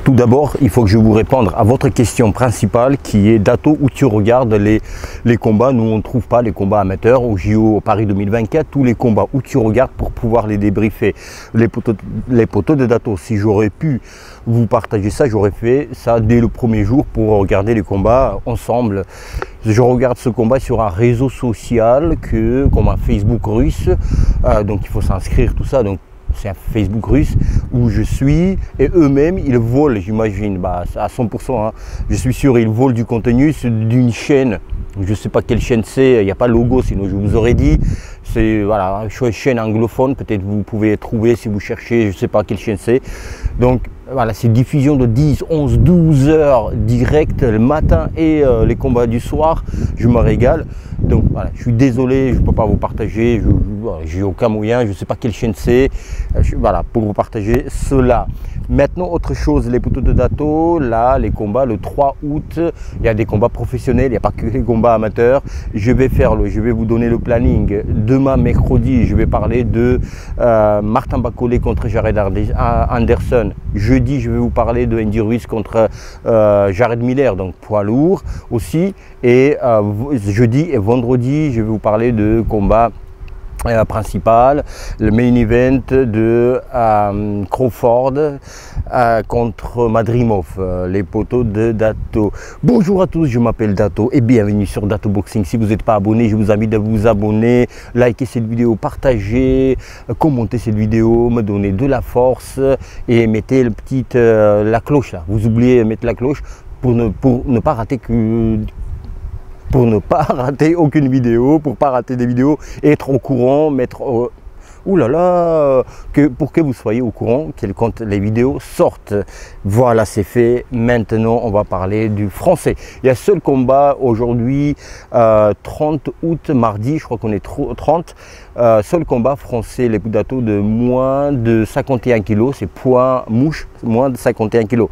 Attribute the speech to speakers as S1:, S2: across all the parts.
S1: Tout d'abord, il faut que je vous réponde à votre question principale qui est Dato, où tu regardes les combats. Nous, on ne trouve pas les combats amateurs au JO Paris 2024, tous les combats où tu regardes pour pouvoir les débriefer. Les poteaux de Dato, si j'aurais pu vous partager ça, j'aurais fait ça dès le premier jour pour regarder les combats ensemble. Je regarde ce combat sur un réseau social comme un Facebook russe, donc il faut s'inscrire, tout ça. Donc, c'est un Facebook russe où je suis et eux-mêmes ils volent, j'imagine, à 100%. Hein. Je suis sûr, ils volent du contenu d'une chaîne. Je ne sais pas quelle chaîne c'est, il n'y a pas de logo, sinon je vous aurais dit. C'est voilà, une chaîne anglophone, peut-être vous pouvez trouver si vous cherchez, je ne sais pas quelle chaîne c'est. Donc voilà, c'est diffusion de 10, 11, 12 heures direct le matin et les combats du soir. Je me régale. Donc voilà, je suis désolé, je ne peux pas vous partager, j'ai aucun moyen, je ne sais pas quelle chaîne c'est. Voilà, pour vous partager cela. Maintenant, autre chose, les poteaux de Dato, là, les combats le 3 août, il y a des combats professionnels, il n'y a pas que les combats amateurs. Je vais vous donner le planning. Demain, mercredi, je vais parler de Martin Bakole contre Jared Anderson. Jeudi, je vais vous parler de Andy Ruiz contre Jared Miller, donc poids lourd aussi. Et jeudi et vendredi, je vais vous parler de combats principal, le main event de Crawford contre Madrimov, les poteaux de Dato. Bonjour à tous, je m'appelle Dato et bienvenue sur Dato Boxing. Si vous n'êtes pas abonné, je vous invite à vous abonner, liker cette vidéo, partager, commenter cette vidéo, me donner de la force et mettez la cloche là. Vous oubliez de mettre la cloche pour ne pas rater aucune vidéo, pour ne pas rater des vidéos, être au courant, pour que vous soyez au courant quand les vidéos sortent. Voilà, c'est fait. Maintenant, on va parler du français. Il y a seul combat aujourd'hui, 30 août, mardi, je crois qu'on est 30. Seul combat français, les Dato de moins de 51 kg, c'est poids mouche, moins de 51 kg.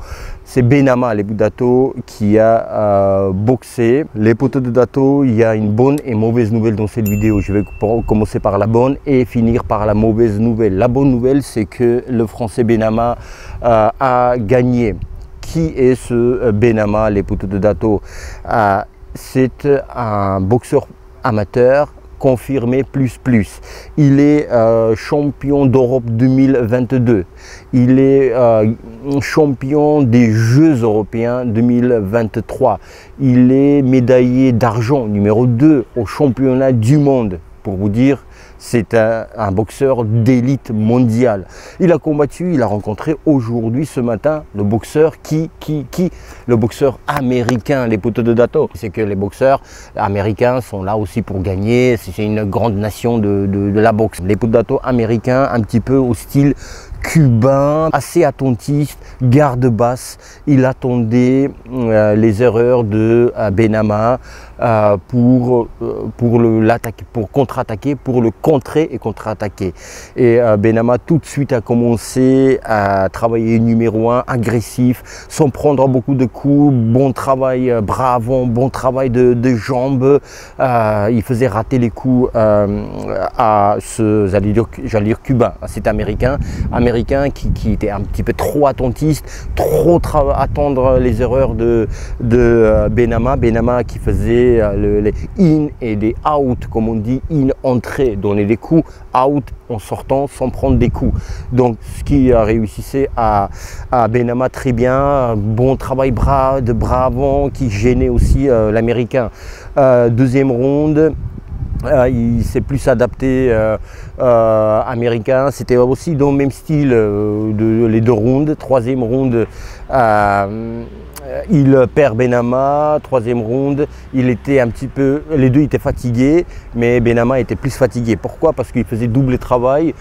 S1: C'est Benama, les Dato, qui a boxé. Les poteaux de Dato, il y a une bonne et mauvaise nouvelle dans cette vidéo. Je vais commencer par la bonne et finir par la mauvaise nouvelle. La bonne nouvelle, c'est que le français Benama a gagné. Qui est ce Benama, les poteaux de Dato? C'est un boxeur amateur confirmé plus. Il est champion d'Europe 2022. Il est champion des Jeux européens 2023. Il est médaillé d'argent numéro 2 au championnat du monde. Pour vous dire, c'est un boxeur d'élite mondiale. Il a combattu, il a rencontré aujourd'hui, ce matin, le boxeur le boxeur américain, les poteaux de Dato. C'est que les boxeurs américains sont là aussi pour gagner. C'est une grande nation de la boxe. Les poteaux de Dato américains, un petit peu au style cubain, assez attentiste, garde basse. Il attendait les erreurs de Benama pour l'attaquer, pour contre-attaquer, pour le contrer et contre-attaquer. Et Benama tout de suite a commencé à travailler numéro 1, agressif, sans prendre beaucoup de coups, bon travail bras avant, bon travail de jambes. Il faisait rater les coups à j'allais dire cubain, à cet américain qui était un petit peu trop attentiste, trop attendre les erreurs de Benama qui faisait les in et des out, comme on dit, in entrée, donner des coups, out en sortant sans prendre des coups. Donc ce qui a réussi à Benama très bien, bon travail de bras avant qui gênait aussi l'américain. Deuxième ronde, il s'est plus adapté américain, c'était aussi dans le même style les deux rounds. Troisième round, il perd Benama. Troisième round, il était un petit peu, les deux étaient fatigués, mais Benama était plus fatigué. Pourquoi? Parce qu'il faisait double travail,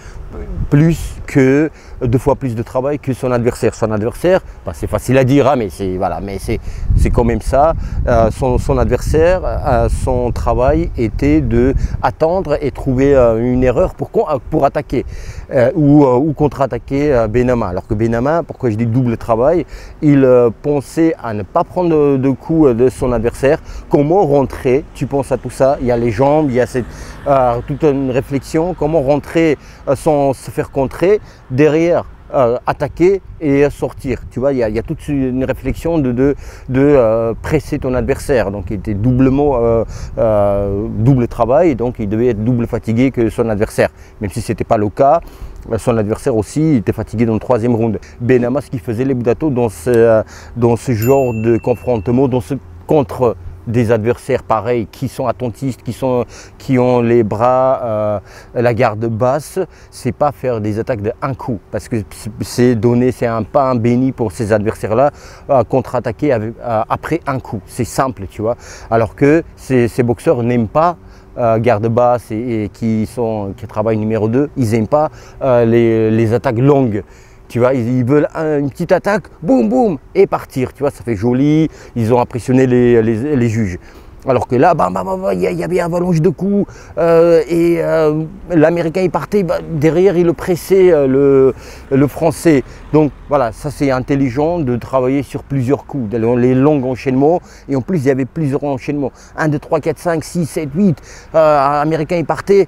S1: deux fois plus de travail que son adversaire. Son adversaire, c'est facile à dire, hein, mais c'est quand même ça. Son adversaire, son travail était de attendre et trouver une erreur pour attaquer ou contre-attaquer Benama. Alors que Benama, pourquoi je dis double travail, il pensait à ne pas prendre de coups de son adversaire. Comment rentrer? Tu penses à tout ça, il y a les jambes, il y a toute une réflexion, comment rentrer sans se faire contrer. Derrière, attaquer et sortir. Tu vois, il y a toute une réflexion de presser ton adversaire. Donc il était doublement double travail, donc il devait être double fatigué que son adversaire. Même si ce n'était pas le cas, son adversaire aussi était fatigué dans le troisième round. Benama, ce qu'il faisait les Budato dans ce genre de confrontement, contre des adversaires pareils qui sont attentistes, qui ont les bras, la garde basse, c'est pas faire des attaques d'un coup, parce que c'est un pain béni pour ces adversaires-là, contre-attaquer après un coup. C'est simple, tu vois. Alors que ces boxeurs n'aiment pas garde basse et qui travaillent numéro 2, ils n'aiment pas les attaques longues. Tu vois, ils veulent une petite attaque, boum, boum, et partir. Tu vois, ça fait joli. Ils ont impressionné les juges. Alors que là, il y avait une avalanche de coups et l'Américain il partait, derrière il le pressait le Français. Donc voilà, ça c'est intelligent de travailler sur plusieurs coups, les longs enchaînements. Et en plus il y avait plusieurs enchaînements. 1, 2, 3, 4, 5, 6, 7, 8. L'Américain il partait,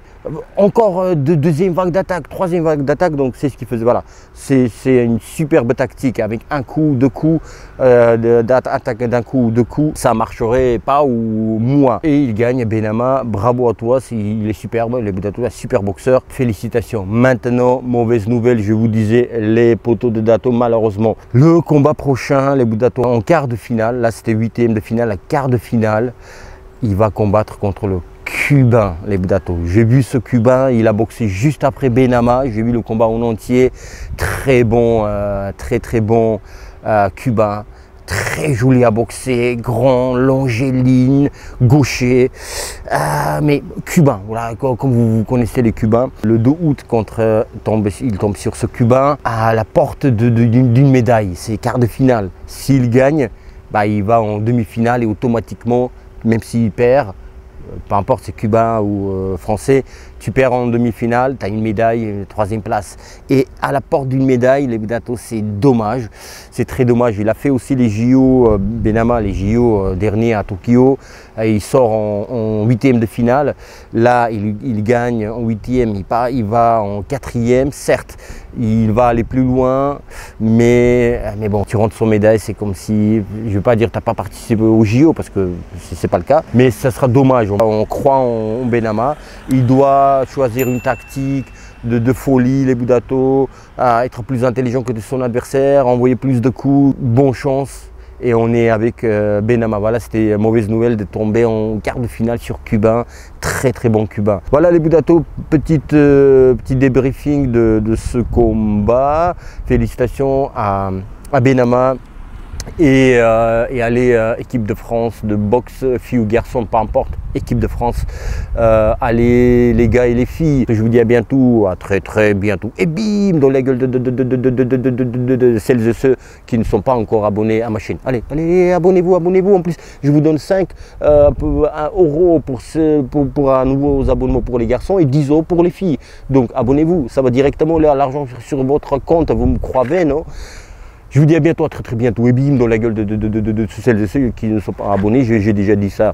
S1: encore deuxième vague d'attaque, troisième vague d'attaque. Donc c'est ce qu'il faisait. Voilà, c'est une superbe tactique avec un coup, deux coups, d'attaque d'un coup, deux coups. Ça marcherait pas ou moins. Et il gagne, Benama, bravo à toi, il est superbe, les Budato, un super boxeur, félicitations. Maintenant, mauvaise nouvelle, je vous disais, les poteaux de Dato, malheureusement. Le combat prochain, les Budato en quart de finale, là c'était 8e de finale, la quart de finale, il va combattre contre le Cubain, les Budato. J'ai vu ce Cubain, il a boxé juste après Benama, j'ai vu le combat en entier, très bon, très bon Cubain. Très joli à boxer, grand, longiligne, gaucher, mais cubain, voilà, comme vous connaissez les Cubains. Le 2 août, il tombe sur ce Cubain à la porte d'une médaille, c'est quart de finale. S'il gagne, il va en demi-finale et automatiquement, même s'il perd, peu importe c'est cubain ou français, tu perds en demi-finale, tu as une médaille, une 3e place. Et à la porte d'une médaille, les Budato, c'est dommage, c'est très dommage. Il a fait aussi les JO, Benama, les JO derniers à Tokyo. Il sort en 8e de finale. Là, il gagne en 8e, il va en 4e, certes. Il va aller plus loin, mais bon, tu rentres son médaille, c'est comme si, je ne veux pas dire que tu n'as pas participé au JO, parce que ce n'est pas le cas, mais ça sera dommage. On croit en Benama, il doit choisir une tactique de folie, les Budato, être plus intelligent que son adversaire, envoyer plus de coups, bonne chance. Et on est avec Benama. Voilà, c'était mauvaise nouvelle de tomber en quart de finale sur Cubain. Très bon Cubain. Voilà les Budato, petit débriefing de ce combat. Félicitations à Benama. Et allez, équipe de France de boxe, filles ou garçons, peu importe, équipe de France, allez les gars et les filles, je vous dis à bientôt, à très bientôt, et bim, dans la gueule de celles et ceux qui ne sont pas encore abonnés à ma chaîne. Allez, abonnez-vous, en plus je vous donne 5 € pour un nouveau abonnement pour les garçons et 10 € pour les filles, donc abonnez-vous, ça va directement l'argent sur votre compte, vous me croyez, non? Je vous dis à bientôt, à très bientôt, et bim, dans la gueule de celles et ceux qui ne sont pas abonnés, j'ai déjà dit ça.